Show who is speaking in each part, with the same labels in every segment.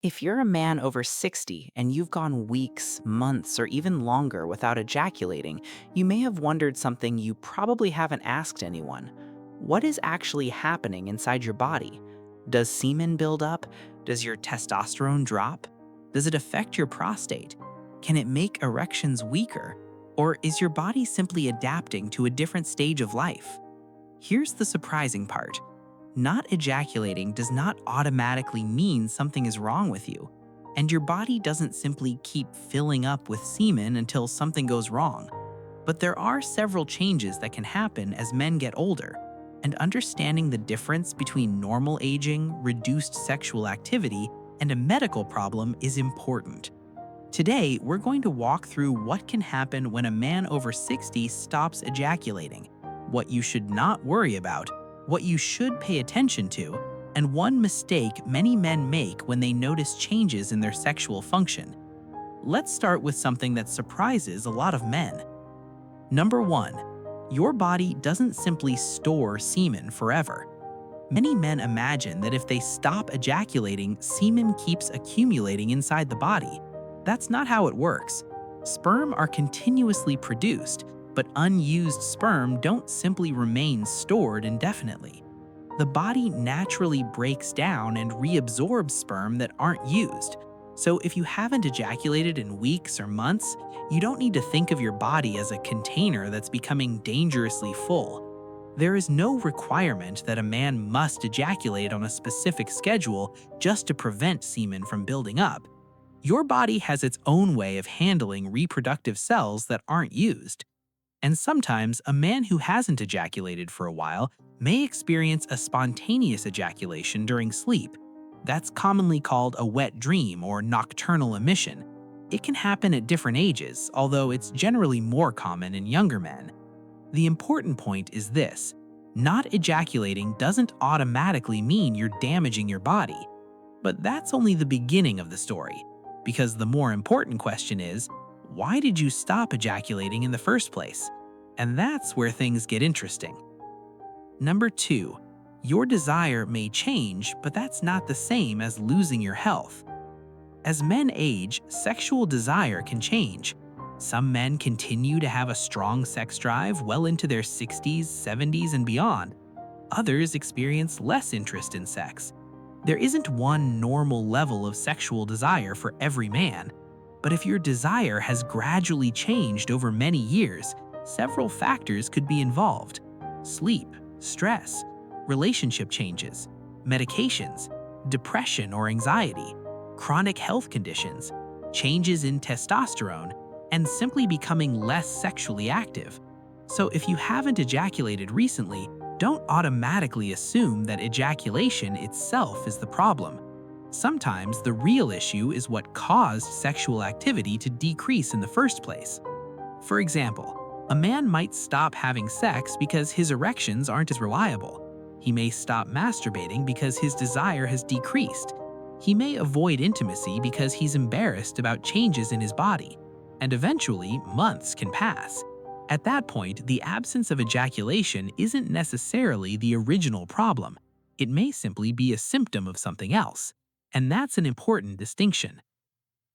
Speaker 1: If you're a man over 60 and you've gone weeks, months, or even longer without ejaculating, you may have wondered something you probably haven't asked anyone. What is actually happening inside your body? Does semen build up? Does your testosterone drop? Does it affect your prostate? Can it make erections weaker? Or is your body simply adapting to a different stage of life? Here's the surprising part. Not ejaculating does not automatically mean something is wrong with you, and your body doesn't simply keep filling up with semen until something goes wrong. But there are several changes that can happen as men get older, and understanding the difference between normal aging, reduced sexual activity, and a medical problem is important. Today, we're going to walk through what can happen when a man over 60 stops ejaculating, what you should not worry about, what you should pay attention to, and one mistake many men make when they notice changes in their sexual function. Let's start with something that surprises a lot of men. Number 1. Your body doesn't simply store semen forever. Many men imagine that if they stop ejaculating, semen keeps accumulating inside the body. That's not how it works. Sperm are continuously produced, but unused sperm don't simply remain stored indefinitely. The body naturally breaks down and reabsorbs sperm that aren't used. So if you haven't ejaculated in weeks or months, you don't need to think of your body as a container that's becoming dangerously full. There is no requirement that a man must ejaculate on a specific schedule just to prevent semen from building up. Your body has its own way of handling reproductive cells that aren't used. And sometimes, a man who hasn't ejaculated for a while may experience a spontaneous ejaculation during sleep. That's commonly called a wet dream or nocturnal emission. It can happen at different ages, although it's generally more common in younger men. The important point is this: not ejaculating doesn't automatically mean you're damaging your body. But that's only the beginning of the story, because the more important question is, why did you stop ejaculating in the first place? And that's where things get interesting. Number 2, your desire may change, but that's not the same as losing your health. As men age, sexual desire can change. Some men continue to have a strong sex drive well into their 60s, 70s, and beyond. Others experience less interest in sex. There isn't one normal level of sexual desire for every man. But if your desire has gradually changed over many years, several factors could be involved: sleep, stress, relationship changes, medications, depression or anxiety, chronic health conditions, changes in testosterone, and simply becoming less sexually active. So if you haven't ejaculated recently, don't automatically assume that ejaculation itself is the problem. Sometimes the real issue is what caused sexual activity to decrease in the first place. For example, a man might stop having sex because his erections aren't as reliable. He may stop masturbating because his desire has decreased. He may avoid intimacy because he's embarrassed about changes in his body. And eventually, months can pass. At that point, the absence of ejaculation isn't necessarily the original problem. It may simply be a symptom of something else. And that's an important distinction.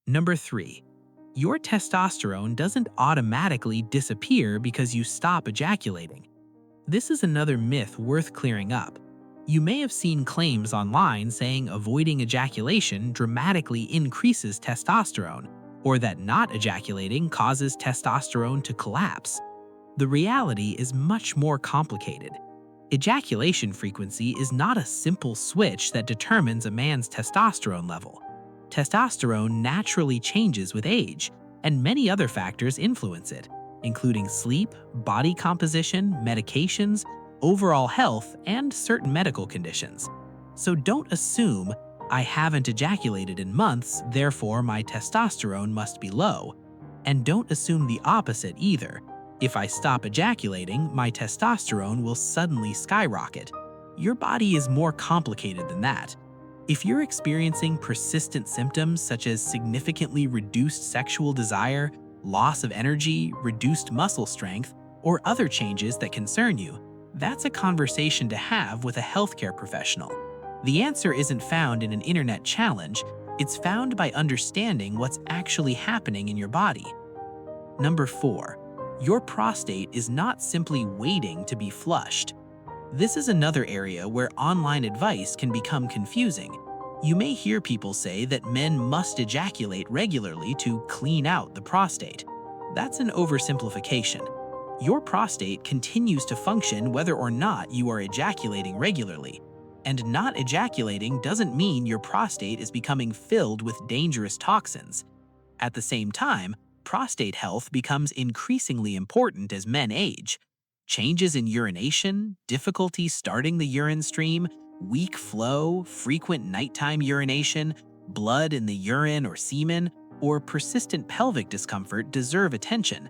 Speaker 1: Number 3, your testosterone doesn't automatically disappear because you stop ejaculating. This is another myth worth clearing up. You may have seen claims online saying avoiding ejaculation dramatically increases testosterone, or that not ejaculating causes testosterone to collapse. The reality is much more complicated. Ejaculation frequency is not a simple switch that determines a man's testosterone level. Testosterone naturally changes with age, and many other factors influence it, including sleep, body composition, medications, overall health, and certain medical conditions. So don't assume, "I haven't ejaculated in months, therefore my testosterone must be low." And don't assume the opposite either. "If I stop ejaculating, my testosterone will suddenly skyrocket." Your body is more complicated than that. If you're experiencing persistent symptoms such as significantly reduced sexual desire, loss of energy, reduced muscle strength, or other changes that concern you, that's a conversation to have with a healthcare professional. The answer isn't found in an internet challenge,
Speaker 2: It's found by understanding what's actually happening in your body. Number 4. Your prostate is not simply waiting to be flushed. This is another area where online advice can become confusing. You may hear people say that men must ejaculate regularly to clean out the prostate. That's an oversimplification. Your prostate continues to function whether or not you are ejaculating regularly. And not ejaculating doesn't mean your prostate is becoming filled with dangerous toxins. At the same time, prostate health becomes increasingly important as men age. Changes in urination, difficulty starting the urine stream, weak flow, frequent nighttime urination, blood in the urine or semen, or persistent pelvic discomfort deserve attention.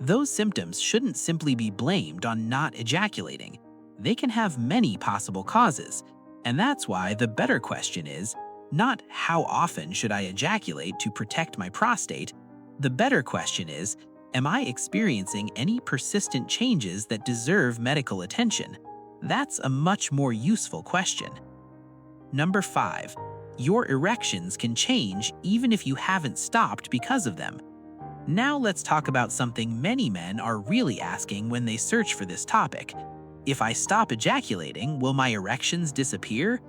Speaker 2: Those symptoms shouldn't simply be blamed on not ejaculating. They can have many possible causes, and that's why the better question is not how often should I ejaculate to protect my prostate. The better question is, am I experiencing any persistent changes that deserve medical attention? That's a much more useful question. Number 5. Your erections can change even if you haven't stopped because of them. Now let's talk about something many men are really asking when they search for this topic. If I stop ejaculating, will my erections disappear?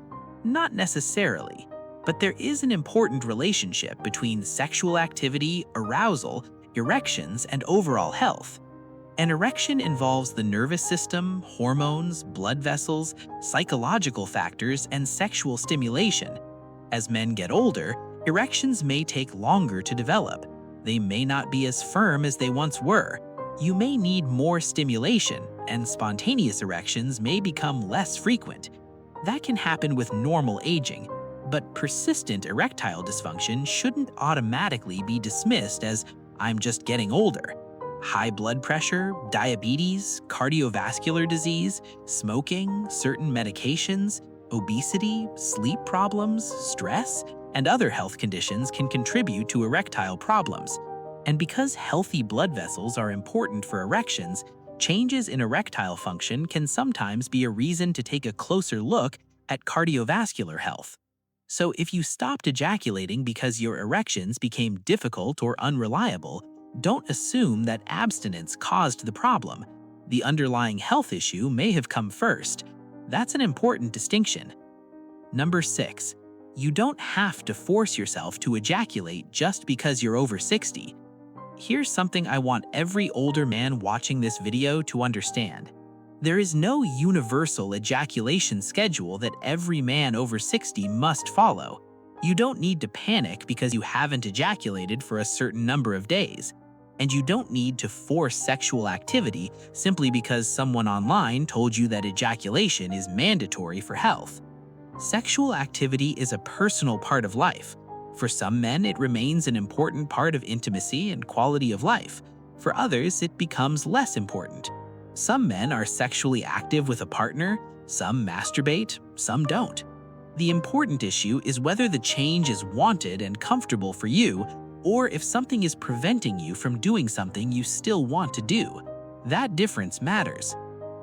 Speaker 2: Not necessarily, but there is an important relationship between sexual activity, arousal, erections, and overall health. An erection involves the nervous system, hormones, blood vessels, psychological factors, and sexual stimulation. As men get older, erections may take longer to develop. They may not be as firm as they once were. You may need more stimulation, and spontaneous erections may become less frequent. That can happen with normal aging, but persistent erectile dysfunction shouldn't automatically be dismissed as "I'm just getting older." High blood pressure, diabetes, cardiovascular disease, smoking, certain medications, obesity, sleep problems, stress, and other health conditions can contribute to erectile problems. And because healthy blood vessels are important for erections, changes in erectile function can sometimes be a reason to take a closer look at cardiovascular health. So if you stopped ejaculating because your erections became difficult or unreliable, don't assume that abstinence caused the problem. The underlying health issue may have come first. That's an important distinction. Number 6. You don't have to force yourself to ejaculate just because you're over 60. Here's something I want every older man watching this video to understand. There is no universal ejaculation schedule that every man over 60 must follow. You don't need to panic because you haven't ejaculated for a certain number of days. And you don't need to force sexual activity simply because someone online told you that ejaculation is mandatory for health. Sexual activity is a personal part of life. For some men, it remains an important part of intimacy and quality of life. For others, it becomes less important. Some men are sexually active with a partner, some masturbate, some don't. The important issue is whether the change is wanted and comfortable for you, or if something is preventing you from doing something you still want to do. That difference matters.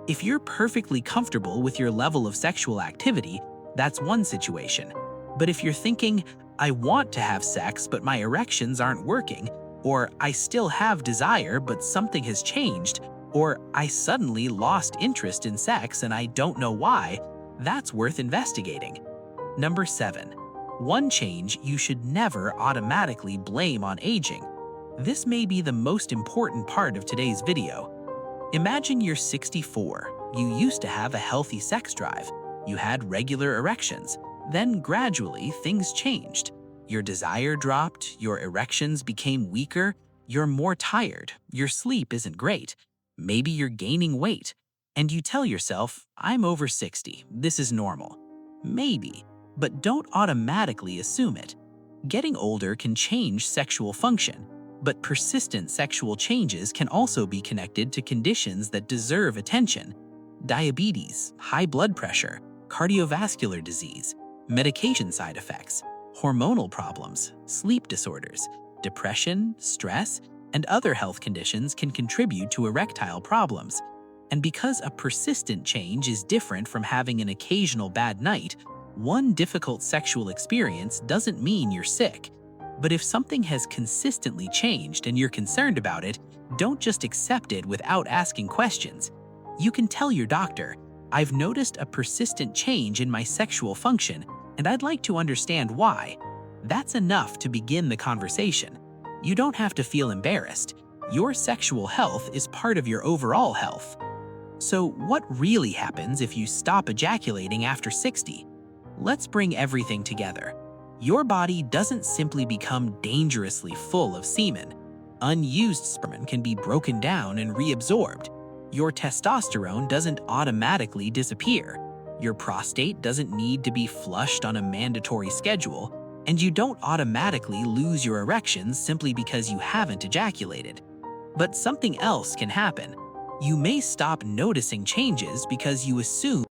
Speaker 2: If you're perfectly comfortable with your level of sexual activity, that's one situation. But if you're thinking, "I want to have sex, but my erections aren't working," or "I still have desire, but something has changed," or "I suddenly lost interest in sex and I don't know why," that's worth investigating. Number 7. One change you should never automatically blame on aging. This may be the most important part of today's video. Imagine you're 64. You used to have a healthy sex drive. You had regular erections. Then gradually things changed. Your desire dropped, your erections became weaker, you're more tired, your sleep isn't great. Maybe you're gaining weight. And you tell yourself, "I'm over 60, this is normal." Maybe. But don't automatically assume it. Getting older can change sexual function, but persistent sexual changes can also be connected to conditions that deserve attention. Diabetes, high blood pressure, cardiovascular disease, medication side effects, hormonal problems, sleep disorders, depression, stress, and other health conditions can contribute to erectile problems. And because a persistent change is different from having an occasional bad night, One difficult sexual experience doesn't mean you're sick. But if something has consistently changed and you're concerned about it, don't just accept it without asking questions. You can tell your doctor, "I've noticed a persistent change in my sexual function, and I'd like to understand why." That's enough to begin the conversation. You don't have to feel embarrassed. Your sexual health is part of your overall health. So, what really happens if you stop ejaculating after 60? Let's bring everything together. Your body doesn't simply become dangerously full of semen. Unused sperm can be broken down and reabsorbed. Your testosterone doesn't automatically disappear. Your prostate doesn't need to be flushed on a mandatory schedule, and you don't automatically lose your erections simply because you haven't ejaculated. But something else can happen. You may stop noticing changes because you assume